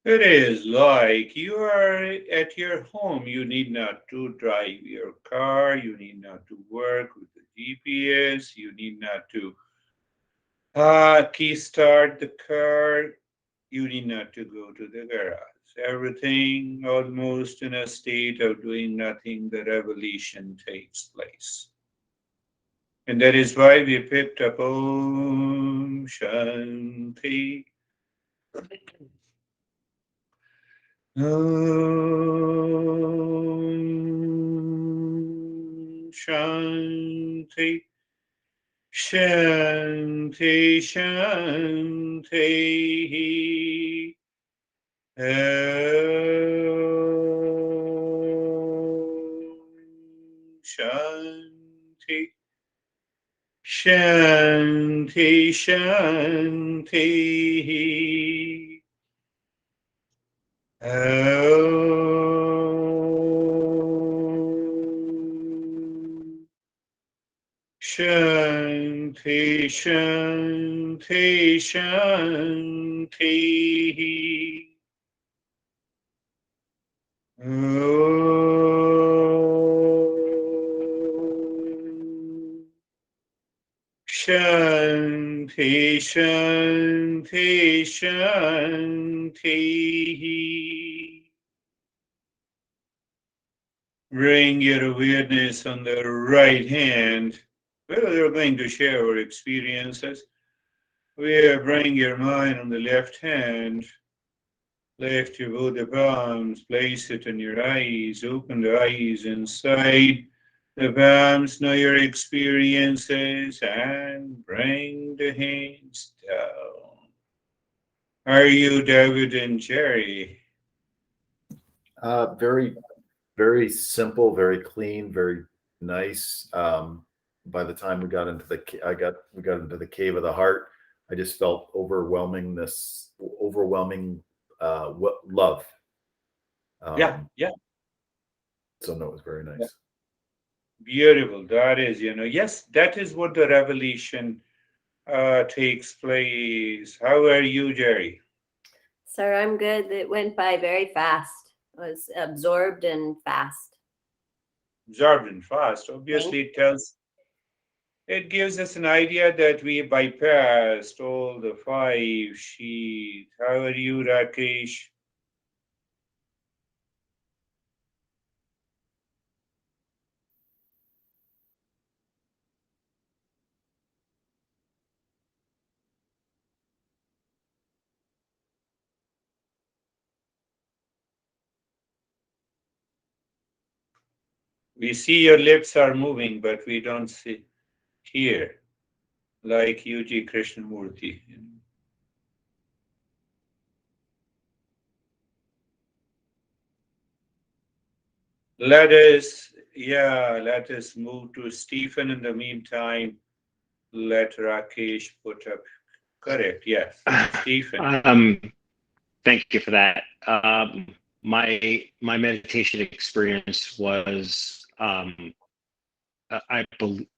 It is like you are at your home. You need not to drive your car. You need not to work with the GPS. You need not to key start the car. You need not to go to the garage. Everything almost in a state of doing nothing, the revelation takes place. And that is why we picked up Om Shanti. Om Shanti. Shanti Shanti. Om Shanti. Shanti Shanti. Om Shanti Shanti Shanti. Om Shanti Shanti Shanti. Bring your awareness on the right hand. Well, we're going to share our experiences. We'll bring your mind on the left hand. Lift your both the palms, place it on your eyes, open the eyes inside the palms, know your experiences, and bring the hands down. Are you David and Jerry? Very, very simple, very clean, very nice. By the time we got into we got into the cave of the heart, I just felt overwhelming love. Yeah. So no, it was very nice. Yeah. Beautiful. That is, yes, that is what the revelation takes place. How are you, Jerry? Sir, I'm good. It went by very fast. I was absorbed and fast. Absorbed and fast. Obviously, it gives us an idea that we bypassed all the five sheets. How are you, Rakesh? We see your lips are moving, but we don't see hear, like UG Krishnamurti. Let us move to Stephen. In the meantime, let Rakesh put up. Correct, yes. Stephen. Thank you for that. My meditation experience was,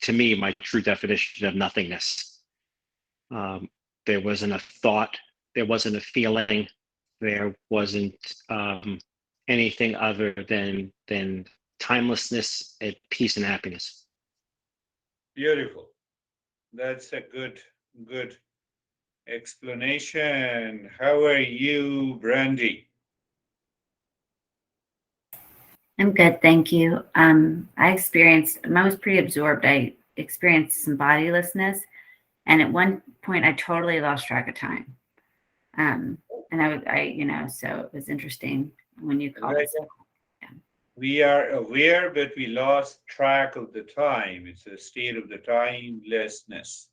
to me, my true definition of nothingness. There wasn't a thought, there wasn't a feeling, there wasn't anything other than timelessness and peace and happiness. Beautiful. That's a good explanation. How are you, Brandy? I'm good, thank you. I was pretty absorbed. I experienced some bodilessness, and at one point I totally lost track of time. And so it was interesting when you called us. Yeah. We are aware, but we lost track of the time. It's a state of the timelessness.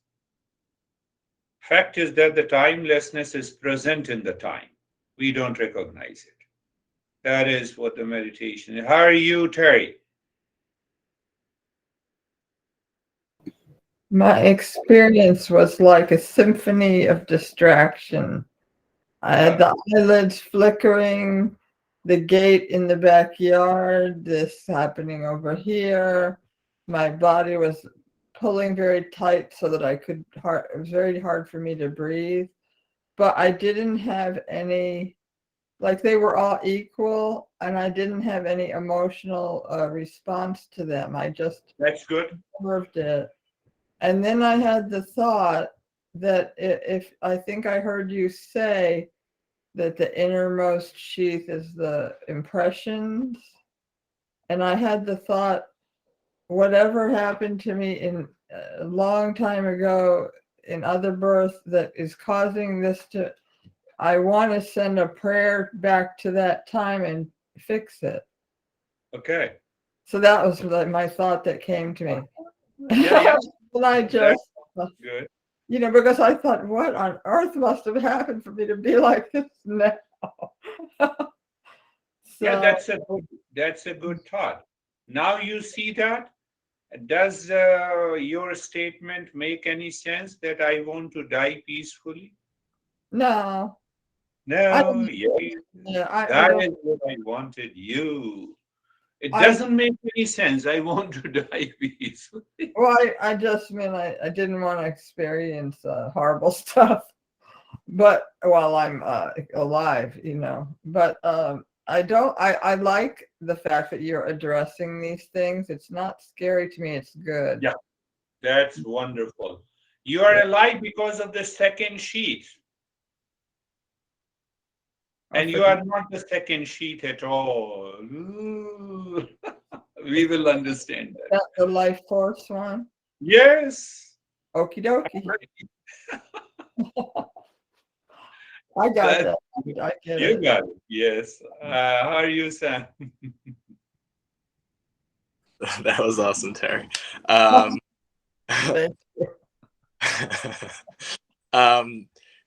Fact is that the timelessness is present in the time. We don't recognize it. That is what the meditation is. How are you, Terry? My experience was like a symphony of distraction. I had the eyelids flickering, the gate in the backyard, this happening over here. My body was pulling very tight so that it was very hard for me to breathe. But I didn't have any like they were all equal, and I didn't have any emotional response to them. I just That's good. observed it. And then I had the thought that if I think I heard you say that the innermost sheath is the impressions. And I had the thought, whatever happened to me in a long time ago in other births that is causing this to, I want to send a prayer back to that time and fix it. Okay. So that was like my thought that came to me. Yeah, yeah. And I just, Good. you know, because I thought, what on earth must have happened for me to be like this now? Yeah, So, that's a good thought. Now you see that. Does your statement make any sense that I want to die peacefully? no, I No, don't, yeah, yeah, I that don't, is what I wanted you. It I, doesn't make any sense. I want to die peacefully. well, I just mean I didn't want to experience horrible stuff, but while I'm alive, you know, but I don't, I like the fact that you're addressing these things. It's not scary to me. It's good. Yeah, that's wonderful. You are alive because of the second sheet, and you are not the second sheet at all. Ooh. We will understand that. That the life force one. Yes. Okie dokie. I got That, that. I get you it. got it. Yes. How are you, Sam? That was awesome, Terry. Um, Thank you.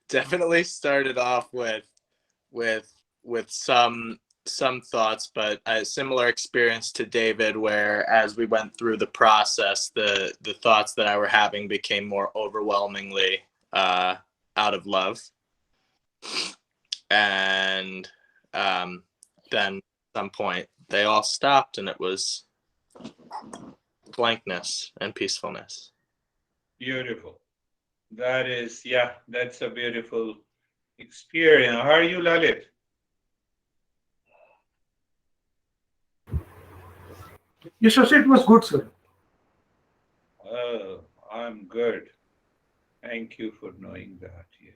Definitely started off with some thoughts, but a similar experience to David, where as we went through the process, the thoughts that I were having became more overwhelmingly out of love, and then at some point they all stopped, and it was blankness and peacefulness. Beautiful. That is, yeah, that's a beautiful experience. How are you, Lalit? Yes, sir, it was good, sir. Oh, I'm good. Thank you for knowing that. Yes.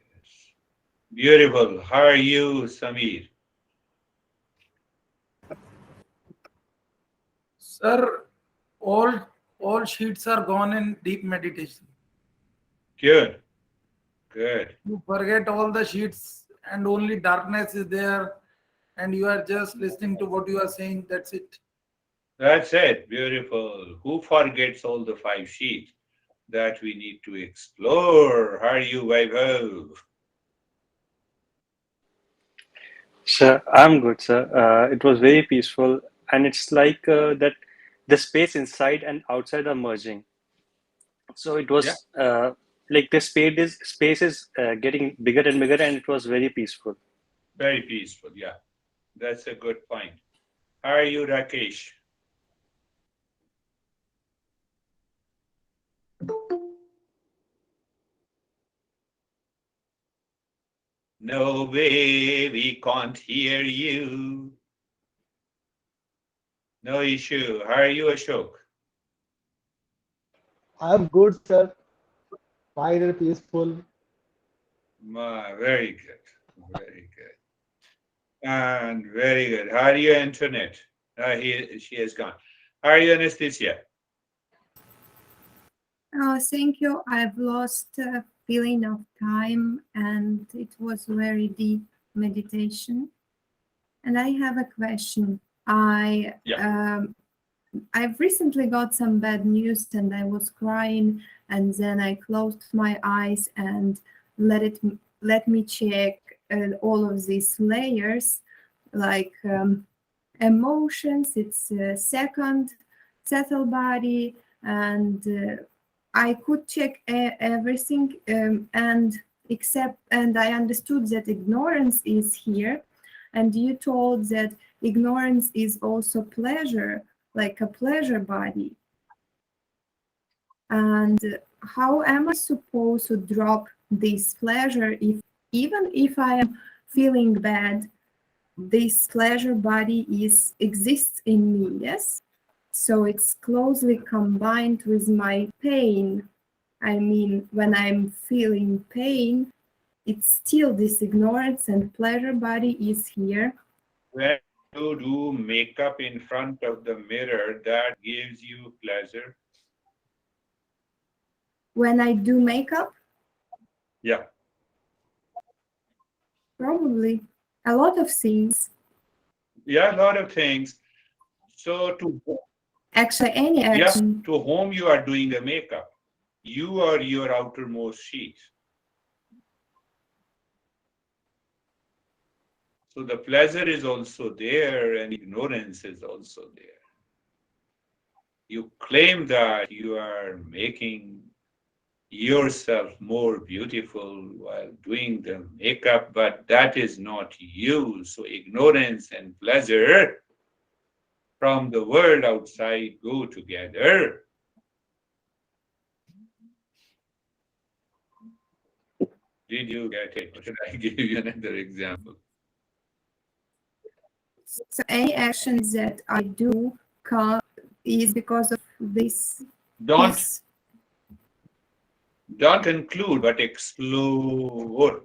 Beautiful. How are you, Samir? Sir, all sheets are gone in deep meditation. Good. Good. You forget all the sheets and only darkness is there, and you are just listening to what you are saying. That's it. That's it. Beautiful. Who forgets all the five sheets that we need to explore? How are you, Vaibhav? Sir, I'm good, sir. It was very peaceful, and it's like that the space inside and outside are merging. So it Yeah, was like the space is getting bigger and bigger, and it was very peaceful. very peaceful. Yeah, that's a good point. How are you, Rakesh? No way, we can't hear you. No issue. How are you, Ashok? I'm good, sir. Fine and peaceful. Very good. Very good. And very good. How are you, Antoinette? She has gone. How are you, Anastasia? Oh, thank you. I've lost feeling of time, and it was very deep meditation. And I have a question. I've recently got some bad news, and I was crying, and then I closed my eyes and let me check all of these layers, like emotions. It's second, subtle body, and I could check everything, and I understood that ignorance is here, and you told that ignorance is also pleasure, like a pleasure body. And how am I supposed to drop this pleasure even if I am feeling bad? this pleasure body exists in me, yes? So it's closely combined with my pain. I mean, when I'm feeling pain, it's still this ignorance and pleasure body is here. When you do makeup in front of the mirror, that gives you pleasure. When I do makeup, Yeah. probably a lot of things. Yeah, a lot of things. So to Actually, any yes, action. to whom you are doing the makeup, you are your outermost sheath. So the pleasure is also there and ignorance is also there. You claim that you are making yourself more beautiful while doing the makeup, but that is not you. So ignorance and pleasure from the world outside go together. Did you get it? Or should I give you another example? So any action that I do is because of this. Don't conclude, but explore.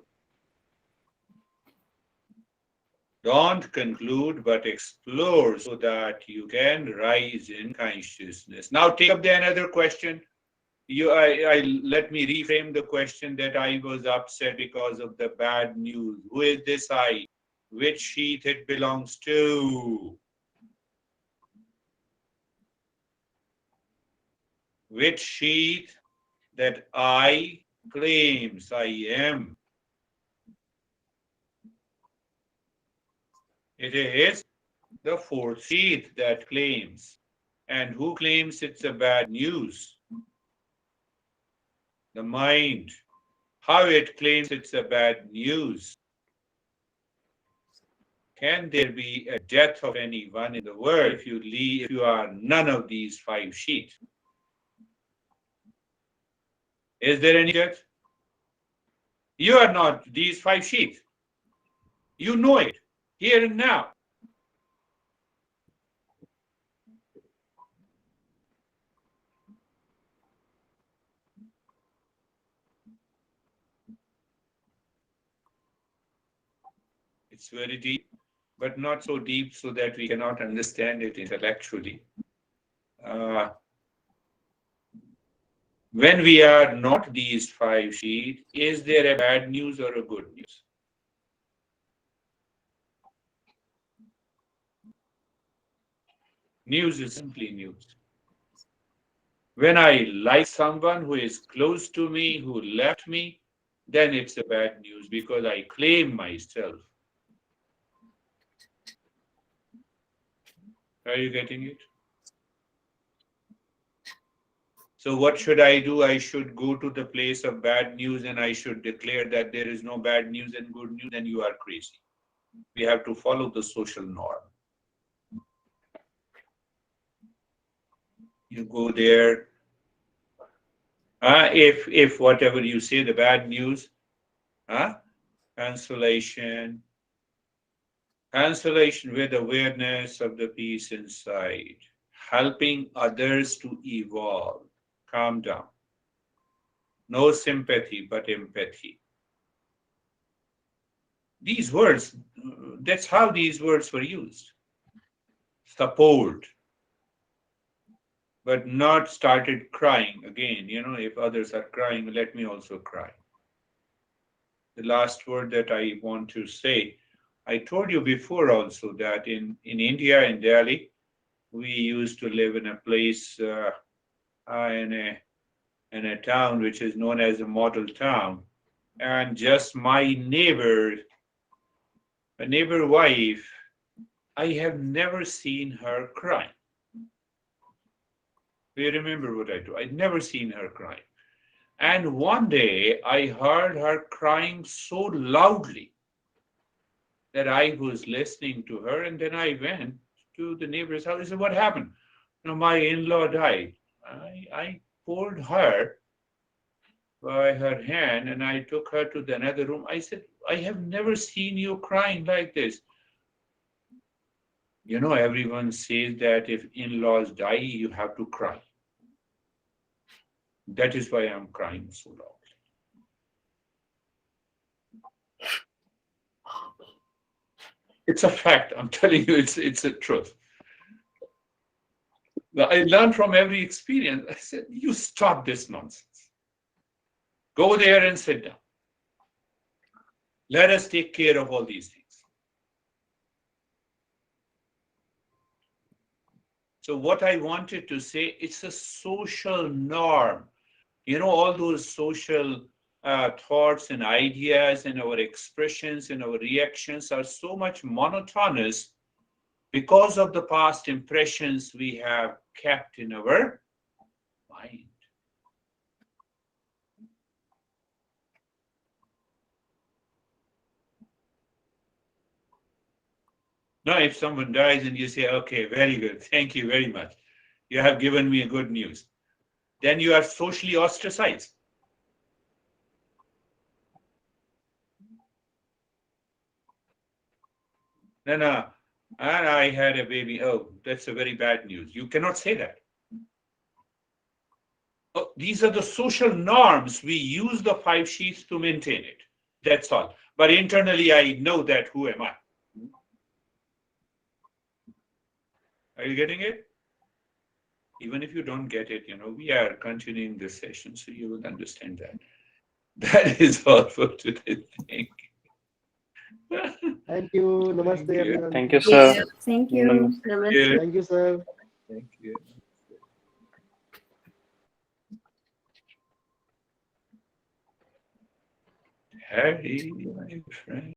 Don't conclude, but explore so that you can rise in consciousness. Now take up the another question. Let me reframe the question that I was upset because of the bad news. Who is this I? Which sheath it belongs to? Which sheath that I claims I am? It is the fourth sheath that claims. And who claims it's a bad news? The mind. How it claims it's a bad news. Can there be a death of anyone in the world if you are none of these five sheets? Is there any death? You are not these five sheets. You know it here and now. It's very deep, but not so deep so that we cannot understand it intellectually. When we are not these five sheets, is there a bad news or a good news? News is simply news. When I like someone who is close to me, who left me, then it's a bad news because I claim myself. Are you getting it? So what should I do? I should go to the place of bad news and I should declare that there is no bad news and good news, and you are crazy. We have to follow the social norm. You go there. If whatever you say, the bad news, cancellation with awareness of the peace inside, helping others to evolve. Calm down. No sympathy, but empathy. These words, that's how these words were used. Support, but not started crying again. If others are crying, let me also cry. The last word that I want to say, I told you before also that in India, in Delhi, we used to live in a place, in a town which is known as a model town. And just my neighbor wife, I have never seen her cry. Do you remember what I do? I'd never seen her cry. And one day I heard her crying so loudly that I was listening to her, and then I went to the neighbor's house. I said, "What happened?" My in-law died. I pulled her by her hand and I took her to the another room. I said, "I have never seen you crying like this." You know, everyone says that if in-laws die, you have to cry. That is why I'm crying so loud. It's a fact. I'm telling you, it's a truth. I learned from every experience. I said, you stop this nonsense. Go there and sit down. Let us take care of all these things. So what I wanted to say, it's a social norm. You know, all those social thoughts and ideas and our expressions and our reactions are so much monotonous because of the past impressions we have kept in our mind. Now, if someone dies and you say, okay, very good, thank you very much, you have given me good news, then you are socially ostracized. No, and I had a baby. Oh, that's a very bad news. You cannot say that. Oh, these are the social norms. We use the 5 sheets to maintain it. That's all. But internally, I know that who am I? Are you getting it? Even if you don't get it, you know, we are continuing this session, so you will understand that. That is all for today. Thank you. Thank you. Namaste, Thank you. everyone. Thank you, sir. Thank you. Namaste. Thank you, sir. Thank you. Harry, my friend.